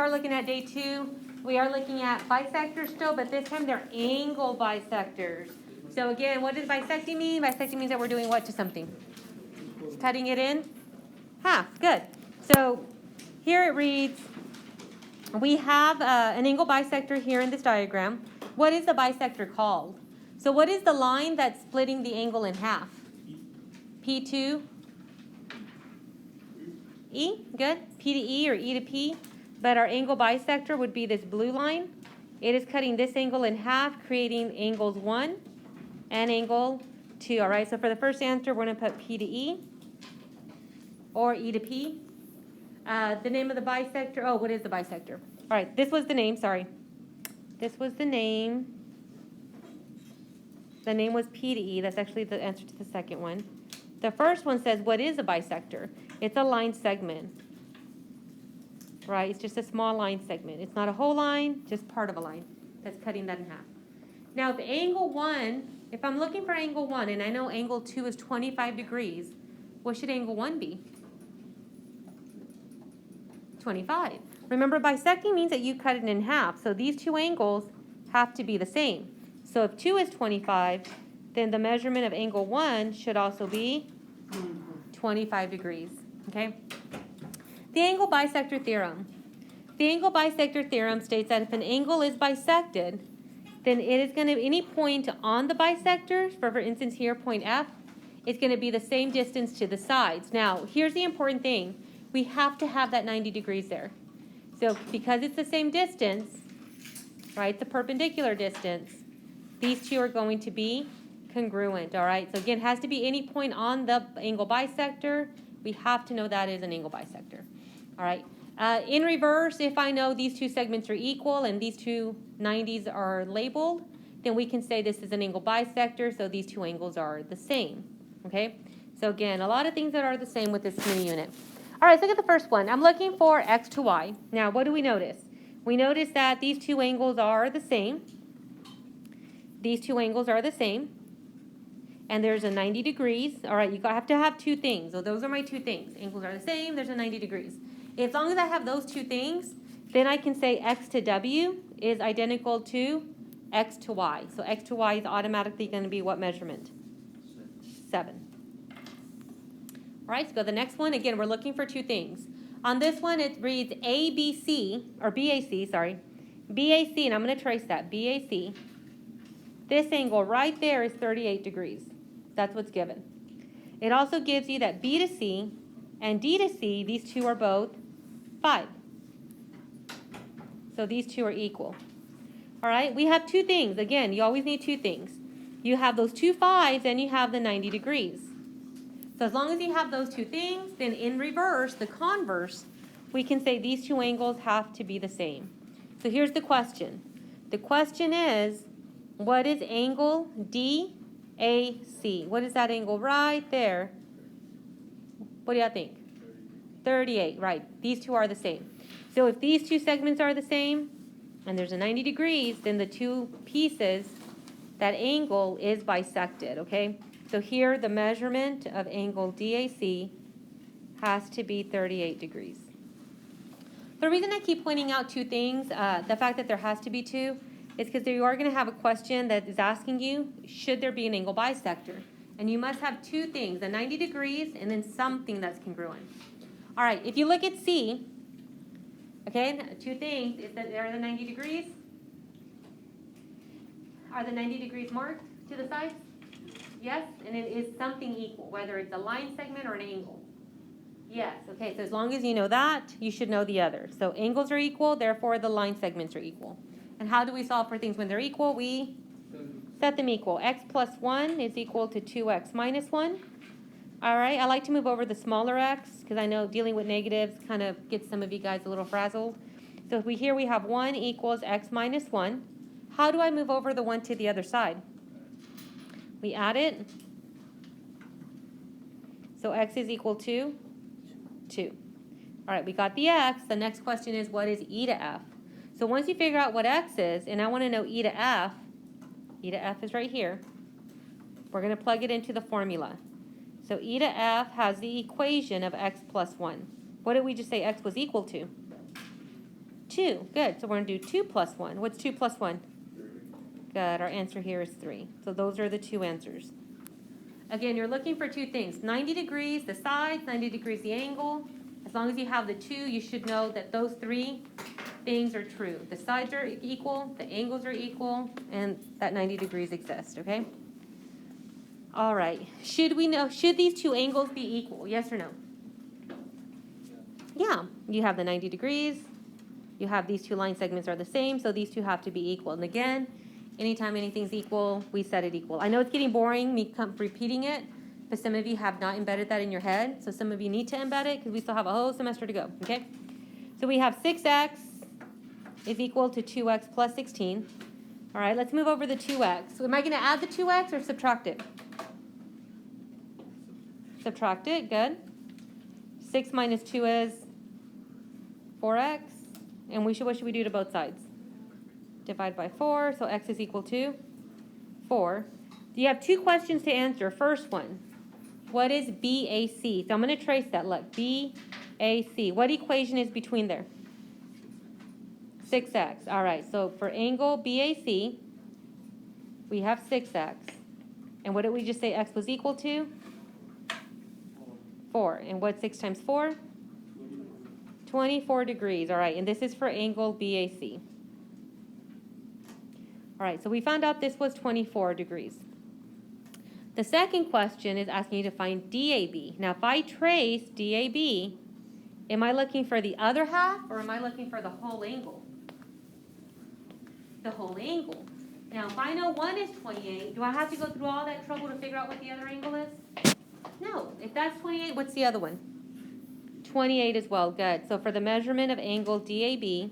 start looking at day 2. We are looking at bisectors still, but this time they're angle bisectors. So again, what does bisecting mean? Bisecting means that we're doing what to something? Cutting it in? Good. So here it reads, we have an angle bisector here in this diagram. What is the bisector called? So what is the line that's splitting the angle in half? P to E, good. P to E or E to P. But our angle bisector would be this blue line. It is cutting this angle in half, creating angles 1 and angle 2. All right, so for the first answer, we're going to put P to E or E to P. The name of the bisector, what is the bisector? All right, this was the name, sorry. This was the name. The name was P to E. That's actually the answer to the second one. The first one says, what is a bisector? It's a line segment. Right, it's just a small line segment. It's not a whole line, just part of a line that's cutting that in half. Now, if angle 1, if I'm looking for angle 1 and I know angle 2 is 25 degrees, what should angle 1 be? 25. Remember, bisecting means that you cut it in half, so these two angles have to be the same. So if 2 is 25, then the measurement of angle 1 should also be 25 degrees, okay? The angle bisector theorem. The angle bisector theorem states that if an angle is bisected, then it is going to, any point on the bisector, for instance here, point F, it's going to be the same distance to the sides. Now, here's the important thing. We have to have that 90 degrees there. So because it's the same distance, right, the perpendicular distance, these two are going to be congruent, all right? So again, it has to be any point on the angle bisector. We have to know that is an angle bisector. All right. In reverse, if I know these two segments are equal and these two 90s are labeled, then we can say this is an angle bisector, so these two angles are the same. Okay? So again, a lot of things that are the same with this mini unit. All right, let's look at the first one. I'm looking for x to y. Now, what do we notice? We notice that these two angles are the same. These two angles are the same. And there's a 90 degrees. All right, you have to have two things. So those are my two things. Angles are the same, there's a 90 degrees. As long as I have those two things, then I can say x to w is identical to x to y. So x to y is automatically going to be what measurement? 7. All right, so go to the next one. Again, we're looking for two things. On this one, it reads ABC, or BAC, sorry. BAC, and I'm going to trace that, BAC. This angle right there is 38 degrees. That's what's given. It also gives you that B to C and D to C, these two are both 5. So these two are equal. All right, we have two things. Again, you always need two things. You have those two 5s and you have the 90 degrees. So as long as you have those two things, then in reverse, the converse, we can say these two angles have to be the same. So here's the question. The question is, what is angle DAC? What is that angle right there? What do y'all think? 38, right. These two are the same. So if these two segments are the same, and there's a 90 degrees, then the two pieces, that angle is bisected, okay? So here, the measurement of angle DAC has to be 38 degrees. The reason I keep pointing out two things, the fact that there has to be two, is because you are going to have a question that is asking you, should there be an angle bisector? And you must have two things, a 90 degrees and then something that's congruent. All right, if you look at C, okay, two things, is that there are the 90 degrees. Are the 90 degrees marked to the sides? Yes, and it is something equal, whether it's a line segment or an angle. Yes, okay, so as long as you know that, you should know the other. So angles are equal, therefore the line segments are equal. And how do we solve for things when they're equal? We set them equal. X plus 1 is equal to 2x minus 1. All right, I like to move over the smaller x because I know dealing with negatives kind of gets some of you guys a little frazzled. So if here we have 1 equals x minus 1. How do I move over the 1 to the other side? We add it. So x is equal to 2. All right, we got the x. The next question is, what is e to f? So once you figure out what x is, and I want to know e to f is right here. We're going to plug it into the formula. So e to f has the equation of x plus 1. What did we just say x was equal to? 2. Good. So we're going to do 2 plus 1. What's 2 plus 1? Good. Our answer here is 3. So those are the two answers. Again, you're looking for two things. 90 degrees, the sides, 90 degrees, the angle. As long as you have the 2, you should know that those 3 things are true. The sides are equal, the angles are equal, and that 90 degrees exists, okay? All right. Should these two angles be equal? Yes or no? Yeah. You have the 90 degrees. You have these two line segments are the same, so these two have to be equal. And again, anytime anything's equal, we set it equal. I know it's getting boring, me repeating it, but some of you have not embedded that in your head, so some of you need to embed it because we still have a whole semester to go, okay? So we have 6x is equal to 2x plus 16. All right, let's move over the 2x. So am I going to add the 2x or subtract it? Subtract it, good. 6 minus 2 is 4x. And what should we do to both sides? Divide by 4, so x is equal to 4. You have two questions to answer. First one, what is BAC? So I'm going to trace that. Look, BAC. What equation is between there? 6x. All right, so for angle BAC, we have 6x. And what did we just say x was equal to? 4. And what's 6 times 4? 24 degrees. All right, and this is for angle BAC. All right, so we found out this was 24 degrees. The second question is asking you to find DAB. Now, if I trace DAB, am I looking for the other half or am I looking for the whole angle? The whole angle. Now, if I know one is 28, do I have to go through all that trouble to figure out what the other angle is? No. If that's 28, what's the other one? 28 as well. Good. So for the measurement of angle DAB,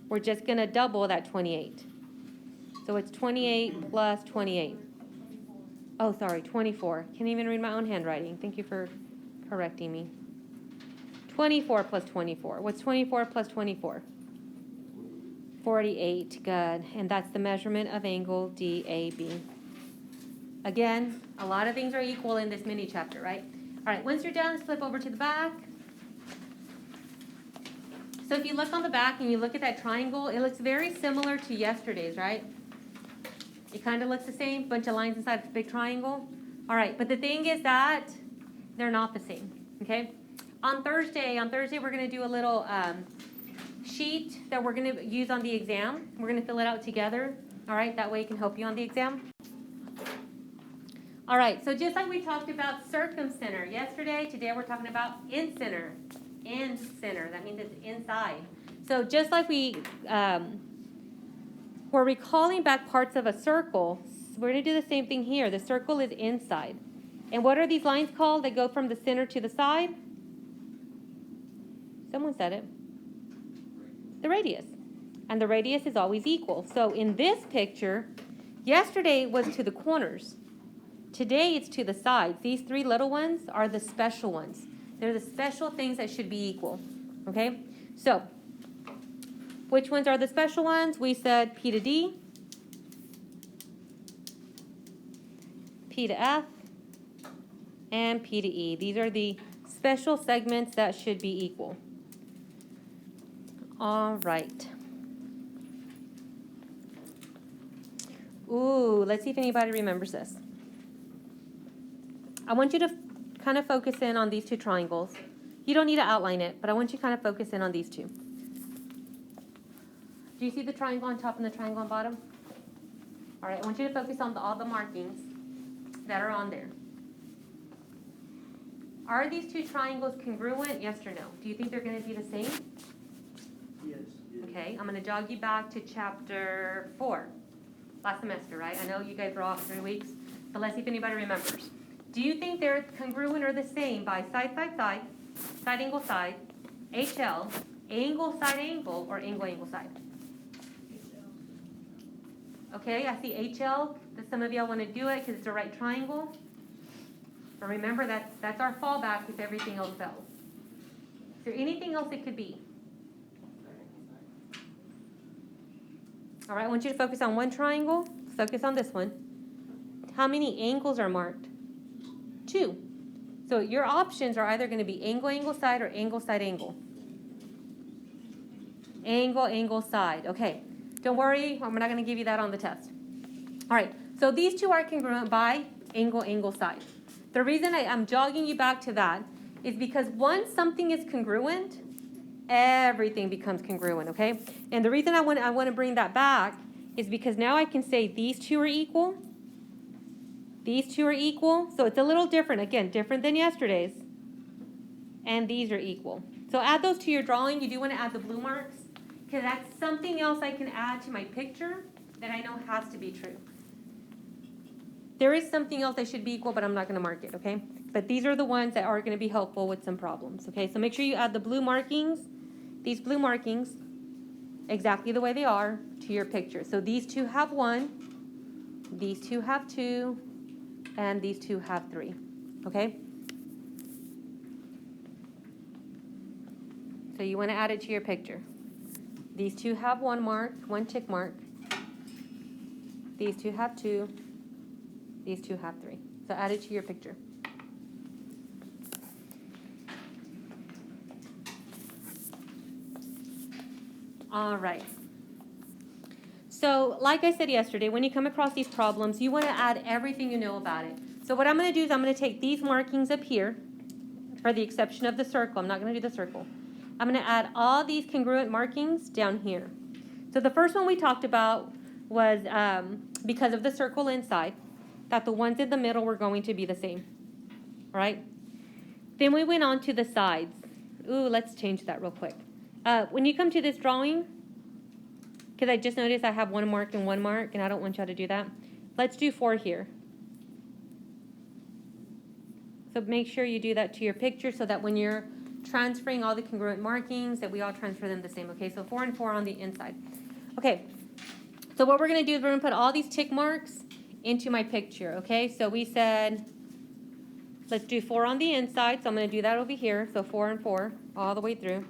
we're just going to double that 28. So it's 28 plus 28. Oh, sorry, 24. Can't even read my own handwriting. Thank you for correcting me. 24 plus 24. What's 24 plus 24? 48. Good. And that's the measurement of angle DAB. Again, a lot of things are equal in this mini chapter, right? All right, once you're done, let's flip over to the back. So if you look on the back and you look at that triangle, it looks very similar to yesterday's, right? It kind of looks the same, bunch of lines inside this big triangle. All right, but the thing is that they're not the same, okay? On Thursday, we're going to do a little sheet that we're going to use on the exam. We're going to fill it out together, all right? That way it can help you on the exam. All right, so just like we talked about circumcenter yesterday, today we're talking about incenter. In-center, that means it's inside. So just like we're recalling back parts of a circle, we're going to do the same thing here. The circle is inside. And what are these lines called that go from the center to the side? Someone said it. The radius. And the radius is always equal. So in this picture, yesterday it was to the corners. Today it's to the sides. These three little ones are the special ones. They're the special things that should be equal, okay? So, which ones are the special ones? We said P to D, P to F, and P to E. These are the special segments that should be equal. All right. Ooh, let's see if anybody remembers this. I want you to kind of focus in on these two triangles. You don't need to outline it, but I want you to kind of focus in on these two. Do you see the triangle on top and the triangle on bottom? All right, I want you to focus on all the markings that are on there. Are these two triangles congruent, yes or no? Do you think they're going to be the same? Yes. Okay, I'm going to jog you back to chapter 4, last semester, right? I know you guys were off 3 weeks, but let's see if anybody remembers. Do you think they're congruent or the same by side, side, side, side, angle, side, HL, angle, side, angle, or angle, angle, side? Okay, I see HL. Some of y'all want to do it because it's a right triangle. But remember, that's our fallback if everything else fails. Is there anything else it could be? All right, I want you to focus on one triangle. Focus on this one. How many angles are marked? 2. So your options are either going to be angle, angle, side, or angle, side, angle. Angle, side. Okay, don't worry, we're not going to give you that on the test. All right, so these two are congruent by angle, side. The reason I'm jogging you back to that is because once something is congruent, everything becomes congruent, okay? And the reason I want to bring that back is because now I can say these two are equal. These two are equal. So it's a little different. Again, different than yesterday's. And these are equal. So add those to your drawing. You do want to add the blue marks because that's something else I can add to my picture that I know has to be true. There is something else that should be equal, but I'm not going to mark it, okay? But these are the ones that are going to be helpful with some problems, okay? So make sure you add the blue markings, these blue markings, exactly the way they are to your picture. So these two have 1, these two have 2, and these two have 3, okay? So you want to add it to your picture. These two have 1 mark, 1 tick mark. These two have 2. These two have 3. So add it to your picture. All right. So like I said yesterday, when you come across these problems, you want to add everything you know about it. So what I'm going to do is I'm going to take these markings up here, for the exception of the circle. I'm not going to do the circle. I'm going to add all these congruent markings down here. So the first one we talked about was because of the circle inside, that the ones in the middle were going to be the same. All right? Then we went on to the sides. Ooh, let's change that real quick. When you come to this drawing, because I just noticed I have 1 mark and 1 mark, and I don't want y'all to do that. Let's do 4 here. So make sure you do that to your picture so that when you're transferring all the congruent markings, that we all transfer them the same. Okay, so 4 and 4 on the inside. Okay, so what we're going to do is we're going to put all these tick marks into my picture. Okay, so we said, let's do 4 on the inside. So I'm going to do that over here. So 4 and 4 all the way through.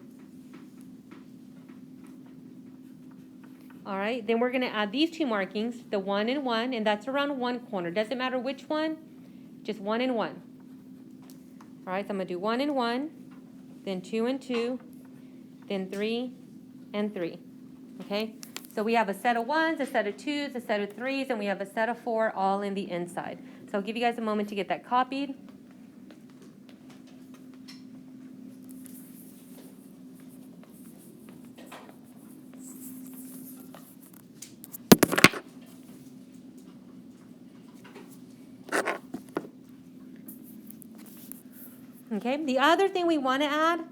All right, then we're going to add these 2 markings, the 1 and 1, and that's around 1 corner. Doesn't matter which one, just 1 and 1. All right, so I'm going to do 1 and 1, then 2 and 2, then 3 and 3. Okay, so we have a set of 1s, a set of 2s, a set of 3s, and we have a set of 4 all in the inside. So I'll give you guys a moment to get that copied. Okay, the other thing we want to add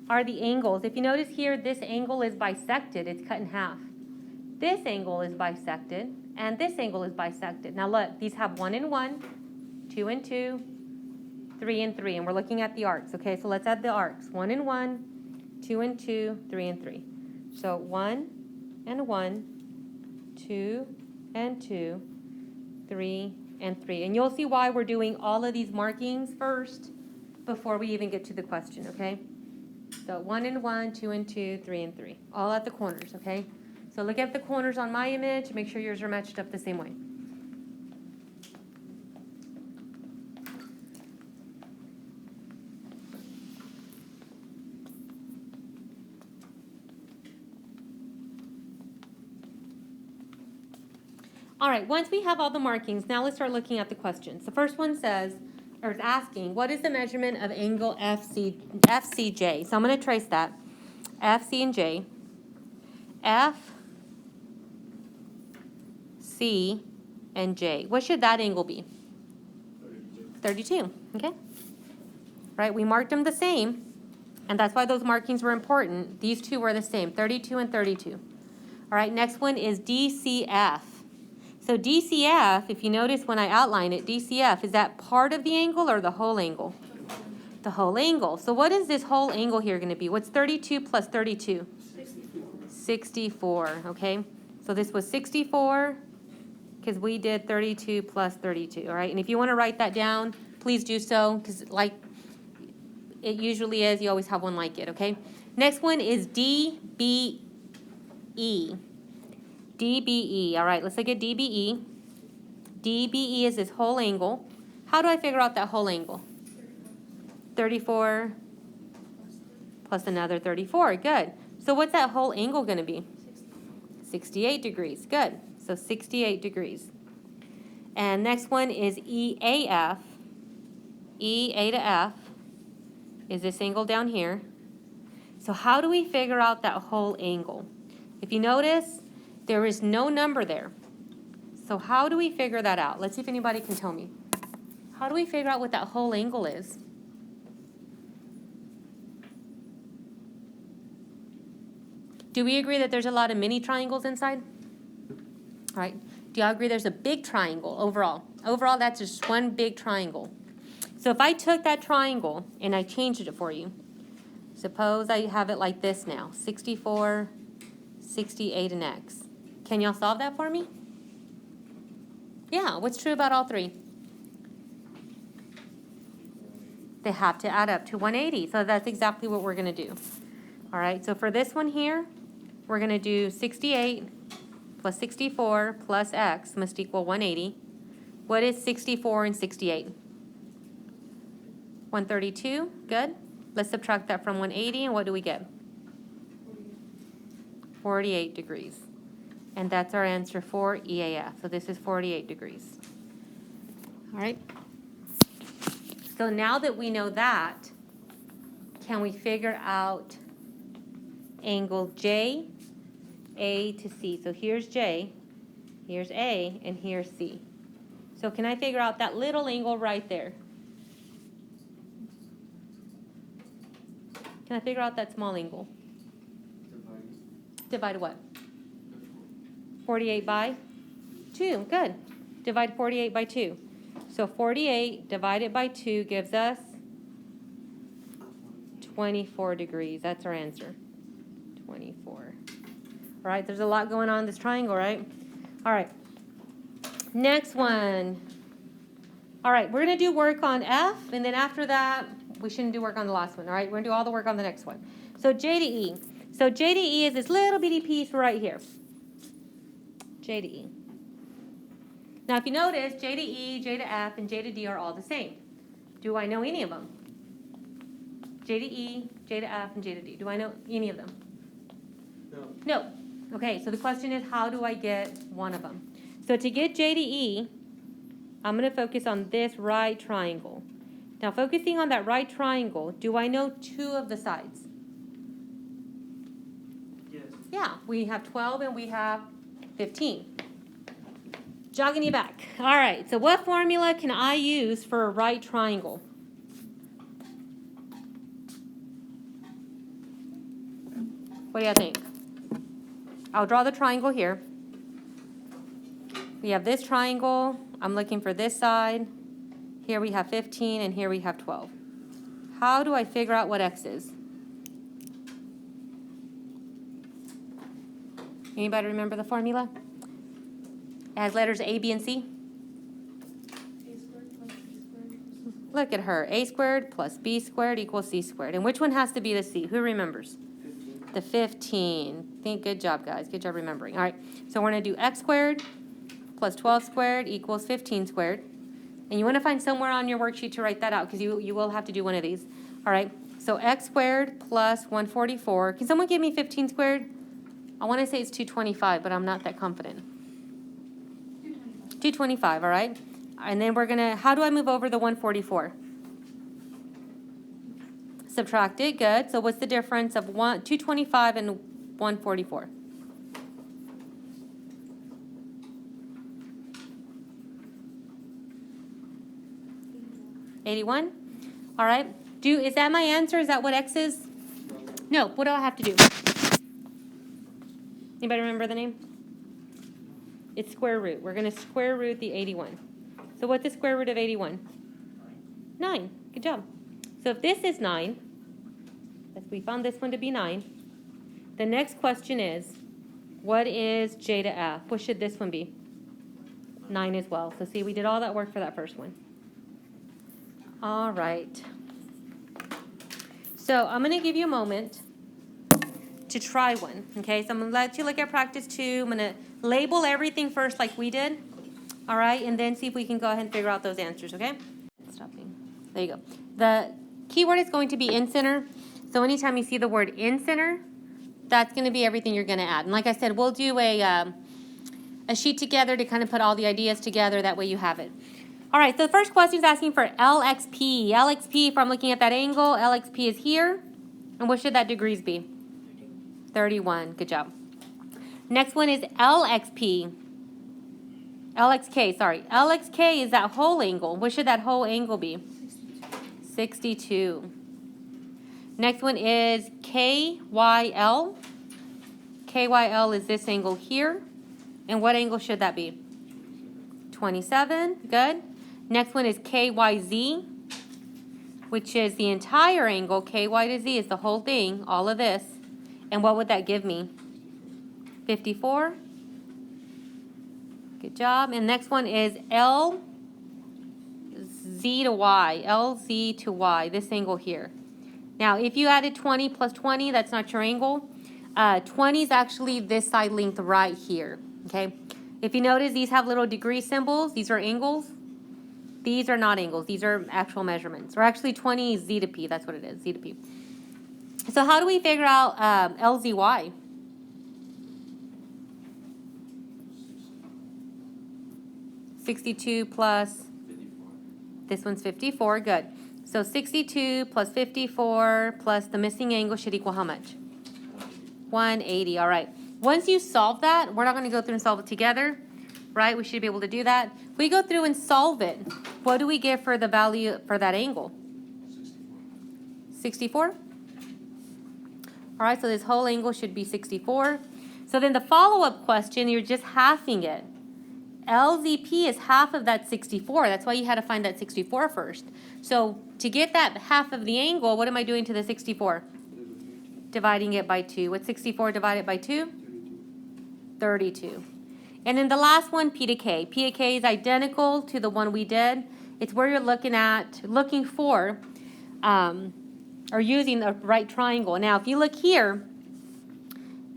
are the angles. If you notice here, this angle is bisected. It's cut in half. This angle is bisected, and this angle is bisected. Now look, these have 1 and 1, 2 and 2, 3 and 3, and we're looking at the arcs. Okay, so let's add the arcs. 1 and 1, 2 and 2, 3 and 3. So 1 and 1, 2 and 2, 3 and 3. And you'll see why we're doing all of these markings first before we even get to the question, okay? So 1 and 1, 2 and 2, 3 and 3, all at the corners, okay? So look at the corners on my image, make sure yours are matched up the same way. All right, once we have all the markings, now let's start looking at the questions. The first one says, or is asking, what is the measurement of angle FCJ? So I'm going to trace that. FC and J. F, C, and J. What should that angle be? 32. Okay. Right, we marked them the same, and that's why those markings were important. These two were the same, 32 and 32. All right, next one is DCF. So DCF, if you notice when I outline it, DCF, is that part of the angle or the whole angle? The whole angle. So what is this whole angle here going to be? What's 32 plus 32? 64, okay? So this was 64 because we did 32 plus 32, all right? And if you want to write that down, please do so because like it usually is, you always have one like it, okay? Next one is DBE. DBE, all right, let's look at DBE. DBE is this whole angle. How do I figure out that whole angle? 34 plus another 34, good. So what's that whole angle going to be? 68 degrees. Good. So 68 degrees. And next one is EAF. EA to F is this angle down here. So how do we figure out that whole angle? If you notice, there is no number there. So how do we figure that out? Let's see if anybody can tell me. How do we figure out what that whole angle is? Do we agree that there's a lot of mini triangles inside? All right. Do y'all agree there's a big triangle overall? Overall, that's just one big triangle. So if I took that triangle and I changed it for you, suppose I have it like this now, 64, 68, and x. Can y'all solve that for me? Yeah, what's true about all three? They have to add up to 180, so that's exactly what we're going to do. All right, so for this one here, we're going to do 68 plus 64 plus x must equal 180. What is 64 and 68? 132, good. Let's subtract that from 180, and what do we get? 48 degrees. And that's our answer for EAF. So this is 48 degrees. All right. So now that we know that, can we figure out angle J, A to C? So here's J, here's A, and here's C. So can I figure out that little angle right there? Can I figure out that small angle? Divide what? 48 by 2. Good. Divide 48 by 2. So 48 divided by 2 gives us 24 degrees. That's our answer. 24. All right, there's a lot going on in this triangle, right? All right. Next one. All right, we're going to do work on F, and then after that, we shouldn't do work on the last one, all right? We're going to do all the work on the next one. So J to E. So J to E is this little bitty piece right here. J to E. Now, if you notice, J to E, J to F, and J to D are all the same. Do I know any of them? J to E, J to F, and J to D. Do I know any of them? No. No. Okay, so the question is, how do I get one of them? So to get J to E, I'm going to focus on this right triangle. Now, focusing on that right triangle, do I know 2 of the sides? Yes. Yeah, we have 12 and we have 15. Jogging you back. All right, so what formula can I use for a right triangle? What do you think? I'll draw the triangle here. We have this triangle. I'm looking for this side. Here we have 15, and here we have 12. How do I figure out what x is? Anybody remember the formula? It has letters A, B, and C. Look at her. A squared plus B squared equals C squared. And which one has to be the C? Who remembers? 15. The 15. Good job, guys. Good job remembering. All right. So we're going to do x squared plus 12 squared equals 15 squared. And you want to find somewhere on your worksheet to write that out because you will have to do one of these. All right. So x squared plus 144. Can someone give me 15 squared? I want to say it's 225, but I'm not that confident. 225, all right? And then we're going to, how do I move over the 144? Subtract it, good. So what's the difference of 225 and 144? $81? All right. Is that my answer? Is that what x is? No. What do I have to do? Anybody remember the name? It's square root. We're going to square root the 81. So what's the square root of 81? 9. Good job. So if this is 9, we found this one to be 9, the next question is, what is J to F? What should this one be? 9 as well. So see, we did all that work for that first one. All right. So I'm going to give you a moment to try one. Okay, so I'm going to let you look at practice 2. I'm going to label everything first like we did. All right, and then see if we can go ahead and figure out those answers, okay? Stopping. There you go. The keyword is going to be in center. So anytime you see the word in center, That's going to be everything you're going to add. And like I said, we'll do a sheet together to kind of put all the ideas together. That way you have it. All right, so the first question is asking for LXP. LXP, if I'm looking at that angle, LXP is here. And what should that degrees be? 31. Good job. Next one is LXP. LXK, sorry. LXK is that whole angle. What should that whole angle be? 62. Next one is KYL. KYL is this angle here. And what angle should that be? 27. Good. Next one is KYZ, which is the entire angle. KY to Z is the whole thing, all of this. And what would that give me? 54. Good job. And next one is LZ to Y. LZ to Y, this angle here. Now, if you added 20 plus 20, that's not your angle. 20 is actually this side length right here, okay? If you notice, these have little degree symbols. These are angles. These are not angles. These are actual measurements. Or actually 20 is Z to P. That's what it is, Z to P. So how do we figure out LZY? $62 plus, this one's 54, good. So 62 plus 54 plus the missing angle should equal how much? 180, all right. Once you solve that, we're not going to go through and solve it together, right? We should be able to do that. If we go through and solve it, what do we get for the value for that angle? 64? All right, so this whole angle should be 64. So then the follow-up question, you're just halving it. LZP is half of that 64. That's why you had to find that 64 first. So to get that half of the angle, what am I doing to the 64? Dividing it by 2. What's 64 divided by 2? 32. And then the last one, P to K. P to K is identical to the one we did. It's where you're looking for, or using the right triangle. Now, if you look here,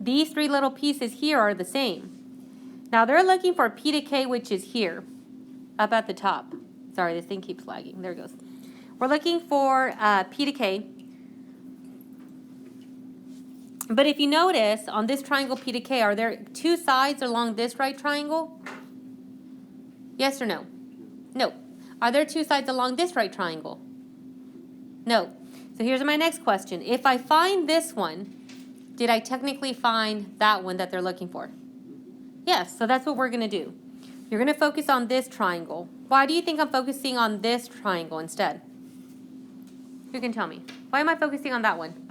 these three little pieces here are the same. Now, they're looking for P to K, which is here, up at the top. Sorry, this thing keeps lagging. There it goes. We're looking for P to K. But if you notice, on this triangle P to K, are there two sides along this right triangle? Yes or no? No. Are there two sides along this right triangle? No. So here's my next question. If I find this one, did I technically find that one that they're looking for? Yes, so that's what we're going to do. You're going to focus on this triangle. Why do you think I'm focusing on this triangle instead? Who can tell me? Why am I focusing on that one?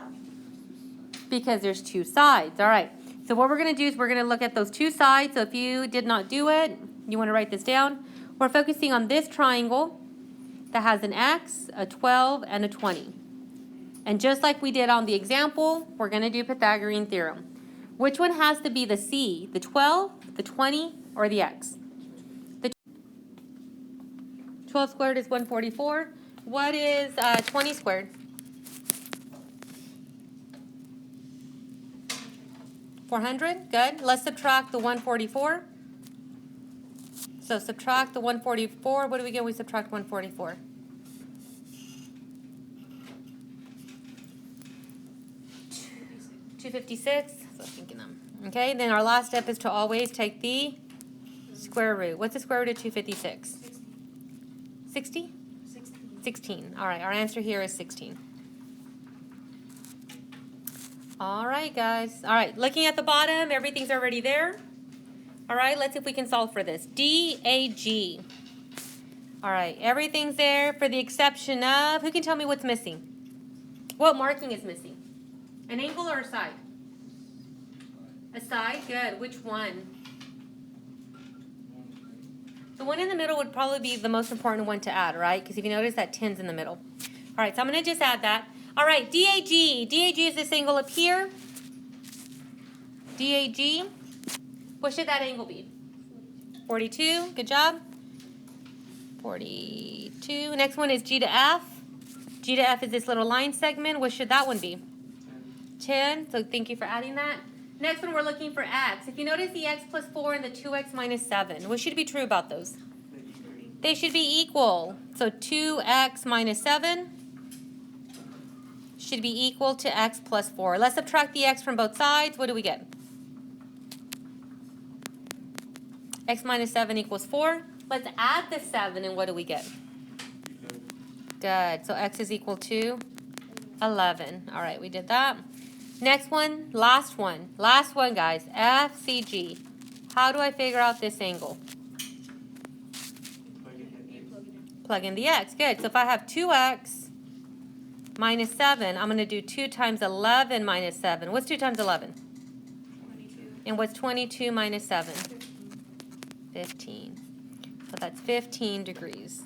Because there's two sides. All right. So what we're going to do is we're going to look at those two sides. So if you did not do it, you want to write this down. We're focusing on this triangle that has an X, a 12, and a 20. And just like we did on the example, we're going to do Pythagorean theorem. Which one has to be the C, the 12, the 20, or the X? The 12 squared is 144. What is 20 squared? 400. Good. Let's subtract the 144. So subtract the 144. What do we get when we subtract 144? 256. So thinking them. Okay, then our last step is to always take the square root. What's the square root of 256? 60? 16. All right, our answer here is 16. All right, guys. All right, looking at the bottom, everything's already there. All right, let's see if we can solve for this. DAG. All right, everything's there for the exception of, who can tell me what's missing? What marking is missing? An angle or a side? A side, good. Which one? The one in the middle would probably be the most important one to add, right? Because if you notice that 10's in the middle. All right, so I'm going to just add that. All right, DAG. DAG is this angle up here. DAG. What should that angle be? 42. Good job. 42. Next one is G to F. G to F is this little line segment. What should that one be? 10. So thank you for adding that. Next one, we're looking for X. If you notice the X plus 4 and the 2X minus 7, what should be true about those? They should be equal. So 2X minus 7 should be equal to x plus 4. Let's subtract the x from both sides. What do we get? X minus 7 equals 4. Let's add the 7, and what do we get? Good. So x is equal to 11. All right, we did that. Next one, last one. Last one, guys. FCG. How do I figure out this angle? Plug in the x. Good. So if I have 2x minus 7, I'm going to do 2 times 11 minus 7. What's 2 times 11? 22. And what's 22 minus 7? 15. So that's 15 degrees.